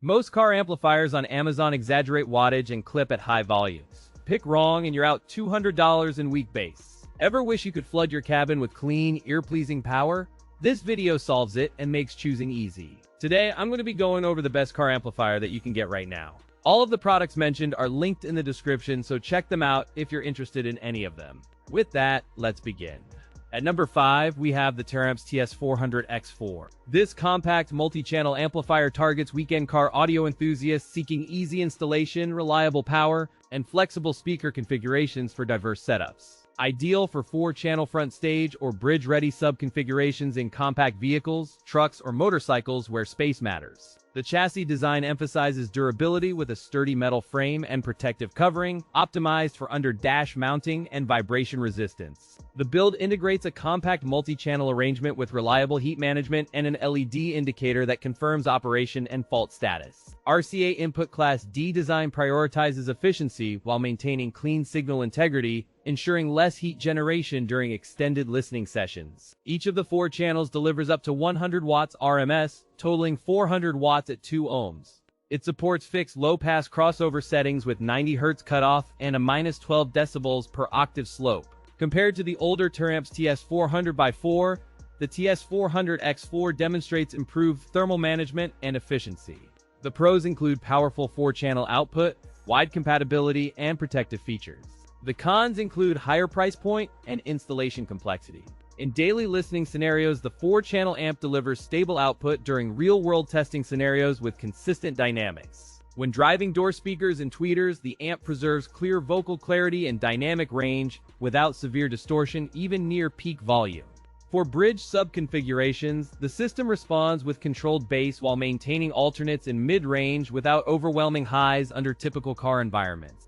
Most car amplifiers on Amazon exaggerate wattage and clip at high volumes. Pick wrong and you're out $200 in weak bass. Ever wish you could flood your cabin with clean, ear-pleasing power? This video solves it and makes choosing easy. Today, I'm going to be going over the best car amplifier that you can get right now. All of the products mentioned are linked in the description, so check them out if you're interested in any of them. With that, let's begin. At number 5, we have the Taramps TS400X4. This compact multi-channel amplifier targets weekend car audio enthusiasts seeking easy installation, reliable power, and flexible speaker configurations for diverse setups. Ideal for 4-channel front stage or bridge-ready sub-configurations in compact vehicles, trucks, or motorcycles where space matters. The chassis design emphasizes durability with a sturdy metal frame and protective covering, optimized for under-dash mounting and vibration resistance. The build integrates a compact multi-channel arrangement with reliable heat management and an LED indicator that confirms operation and fault status. RCA Input Class D design prioritizes efficiency while maintaining clean signal integrity, ensuring less heat generation during extended listening sessions. Each of the 4 channels delivers up to 100 watts RMS, totaling 400 watts at 2 ohms. It supports fixed low-pass crossover settings with 90 Hz cutoff and a -12 decibels per octave slope. Compared to the older Taramps TS400X4, the TS400X4 demonstrates improved thermal management and efficiency. The pros include powerful 4-channel output, wide compatibility, and protective features. The cons include higher price point and installation complexity. In daily listening scenarios, the 4-channel amp delivers stable output during real-world testing scenarios with consistent dynamics. When driving door speakers and tweeters, the amp preserves clear vocal clarity and dynamic range without severe distortion, even near peak volume. For bridge sub-configurations, the system responds with controlled bass while maintaining alternates in mid-range without overwhelming highs under typical car environments.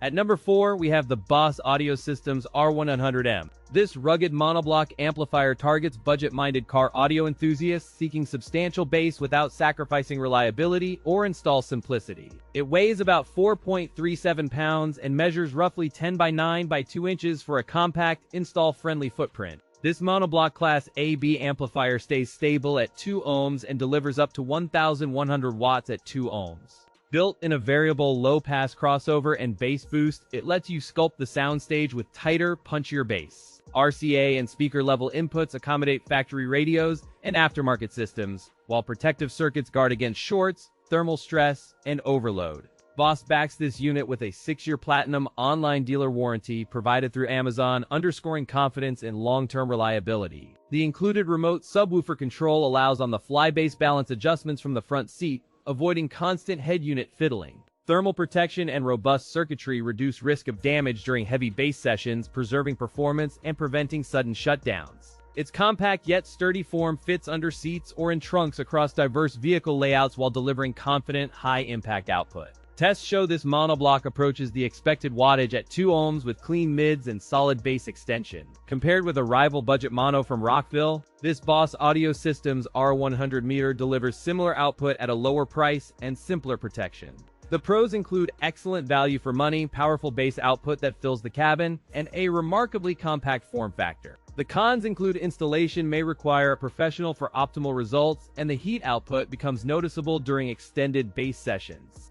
At number 4, we have the Boss Audio System's R1100M. This rugged monoblock amplifier targets budget-minded car audio enthusiasts seeking substantial bass without sacrificing reliability or install simplicity. It weighs about 4.37 pounds and measures roughly 10 by 9 by 2 inches for a compact, install-friendly footprint. This monoblock Class AB amplifier stays stable at 2 ohms and delivers up to 1,100 watts at 2 ohms. Built in a variable low-pass crossover and bass boost, it lets you sculpt the soundstage with tighter, punchier bass. RCA and speaker-level inputs accommodate factory radios and aftermarket systems, while protective circuits guard against shorts, thermal stress, and overload. Boss backs this unit with a 6-year platinum online dealer warranty provided through Amazon, underscoring confidence in long-term reliability. The included remote subwoofer control allows on-the-fly bass balance adjustments from the front seat, avoiding constant head unit fiddling. Thermal protection and robust circuitry reduce risk of damage during heavy bass sessions, preserving performance and preventing sudden shutdowns. Its compact yet sturdy form fits under seats or in trunks across diverse vehicle layouts while delivering confident, high-impact output. Tests show this monoblock approaches the expected wattage at 2 ohms with clean mids and solid bass extension. Compared with a rival budget mono from Rockville, this Boss Audio System's R1100M delivers similar output at a lower price and simpler protection. The pros include excellent value for money, powerful bass output that fills the cabin, and a remarkably compact form factor. The cons include installation may require a professional for optimal results, and the heat output becomes noticeable during extended bass sessions.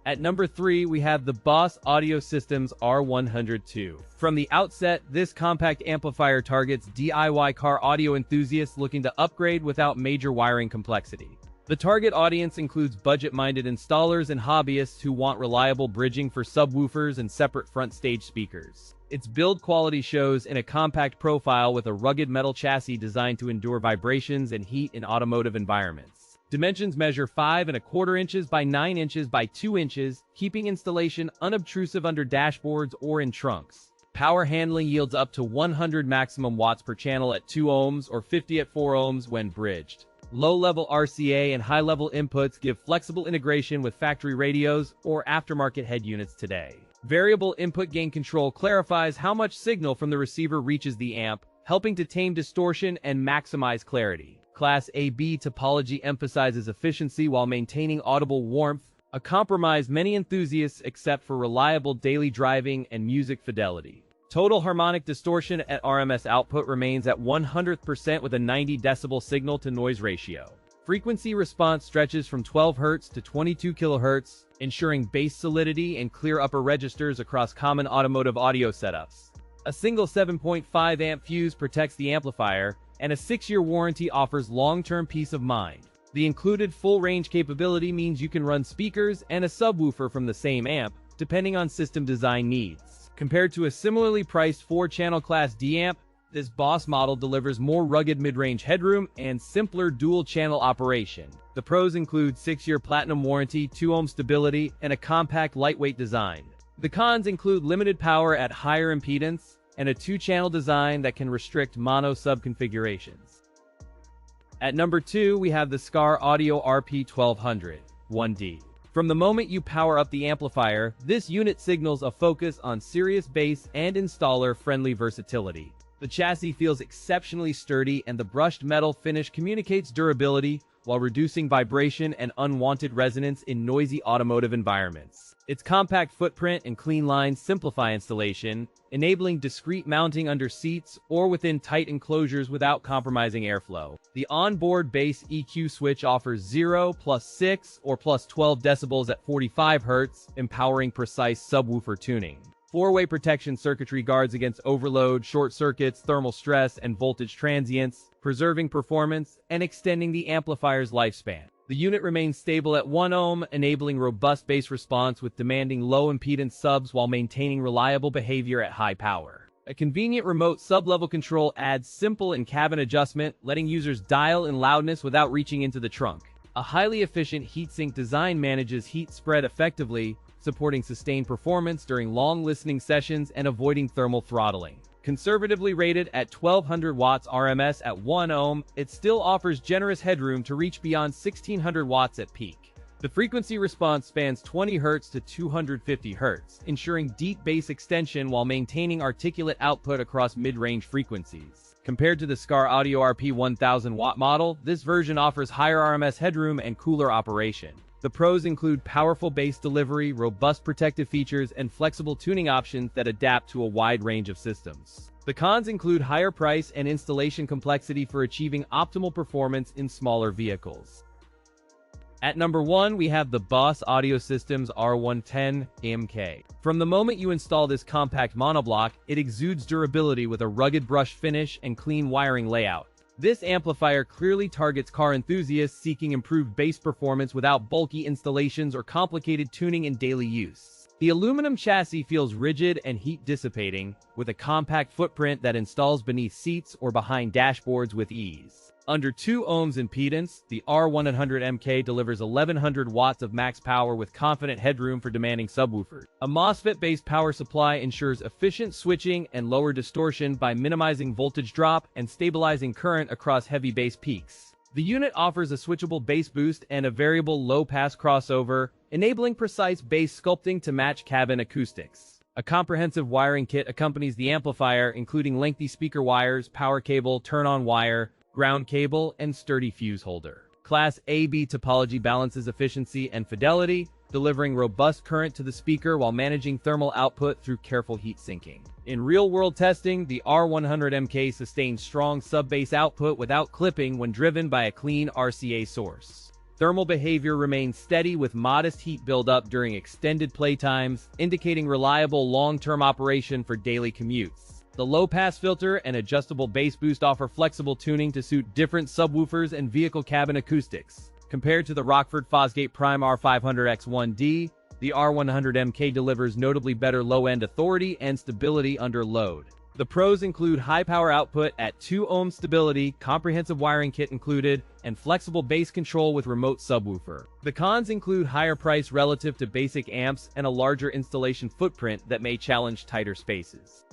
At number 3, we have the Boss Audio System's R1100II. From the outset, this compact amplifier targets DIY car audio enthusiasts looking to upgrade without major wiring complexity. The target audience includes budget-minded installers and hobbyists who want reliable bridging for subwoofers and separate front stage speakers. Its build quality shows in a compact profile with a rugged metal chassis designed to endure vibrations and heat in automotive environments. Dimensions measure 5¼ inches by 9 inches by 2 inches, keeping installation unobtrusive under dashboards or in trunks. Power handling yields up to 100 maximum watts per channel at 2 ohms or 50 at 4 ohms when bridged. Low-level RCA and high-level inputs give flexible integration with factory radios or aftermarket head units today. Variable input gain control clarifies how much signal from the receiver reaches the amp, helping to tame distortion and maximize clarity. Class AB topology emphasizes efficiency while maintaining audible warmth, a compromise many enthusiasts accept for reliable daily driving and music fidelity. Total harmonic distortion at RMS output remains at 100% with a 90 decibel signal-to-noise ratio. Frequency response stretches from 12 Hz to 22 kHz, ensuring bass solidity and clear upper registers across common automotive audio setups. A single 7.5 amp fuse protects the amplifier, and a 6-year warranty offers long-term peace of mind. The included full-range capability means you can run speakers and a subwoofer from the same amp, depending on system design needs. Compared to a similarly priced 4-channel Class D amp, this Boss model delivers more rugged mid-range headroom and simpler dual-channel operation. The pros include 6-year platinum warranty, 2-ohm stability, and a compact, lightweight design. The cons include limited power at higher impedance and a 2-channel design that can restrict mono sub-configurations. At number 2, we have the Skar RP-1200.1D. From the moment you power up the amplifier, this unit signals a focus on serious bass and installer-friendly versatility. The chassis feels exceptionally sturdy, and the brushed metal finish communicates durability while reducing vibration and unwanted resonance in noisy automotive environments. Its compact footprint and clean lines simplify installation, enabling discreet mounting under seats or within tight enclosures without compromising airflow. The onboard bass EQ switch offers 0, +6, or +12 decibels at 45 Hz, empowering precise subwoofer tuning. 4-way protection circuitry guards against overload, short circuits, thermal stress, and voltage transients, preserving performance and extending the amplifier's lifespan. The unit remains stable at 1 ohm, enabling robust bass response with demanding low-impedance subs while maintaining reliable behavior at high power. A convenient remote sub-level control adds simple in-cabin adjustment, letting users dial in loudness without reaching into the trunk. A highly efficient heatsink design manages heat spread effectively, supporting sustained performance during long listening sessions and avoiding thermal throttling. Conservatively rated at 1200 watts RMS at 1 ohm, it still offers generous headroom to reach beyond 1600 watts at peak. The frequency response spans 20 Hz to 250 Hz, ensuring deep bass extension while maintaining articulate output across mid-range frequencies. Compared to the Skar Audio RP-1000 model, this version offers higher RMS headroom and cooler operation. The pros include powerful bass delivery, robust protective features, and flexible tuning options that adapt to a wide range of systems. The cons include higher price and installation complexity for achieving optimal performance in smaller vehicles. At number 1, we have the Boss Audio System's R1100MK. From the moment you install this compact monoblock, it exudes durability with a rugged brush finish and clean wiring layout. This amplifier clearly targets car enthusiasts seeking improved bass performance without bulky installations or complicated tuning in daily use. The aluminum chassis feels rigid and heat-dissipating, with a compact footprint that installs beneath seats or behind dashboards with ease. Under 2 ohms impedance, the R1100MK delivers 1100 watts of max power with confident headroom for demanding subwoofers. A MOSFET-based power supply ensures efficient switching and lower distortion by minimizing voltage drop and stabilizing current across heavy bass peaks. The unit offers a switchable bass boost and a variable low-pass crossover, enabling precise bass sculpting to match cabin acoustics. A comprehensive wiring kit accompanies the amplifier, including lengthy speaker wires, power cable, turn-on wire, ground cable, and sturdy fuse holder. Class AB topology balances efficiency and fidelity, delivering robust current to the speaker while managing thermal output through careful heat sinking. In real-world testing, the R1100MK sustains strong sub-bass output without clipping when driven by a clean RCA source. Thermal behavior remains steady with modest heat buildup during extended playtimes, indicating reliable long-term operation for daily commutes. The low-pass filter and adjustable bass boost offer flexible tuning to suit different subwoofers and vehicle cabin acoustics. Compared to the Rockford Fosgate Prime R500X1D, the R1100MK delivers notably better low-end authority and stability under load. The pros include high power output at 2 ohm stability, comprehensive wiring kit included, and flexible bass control with remote subwoofer. The cons include higher price relative to basic amps and a larger installation footprint that may challenge tighter spaces.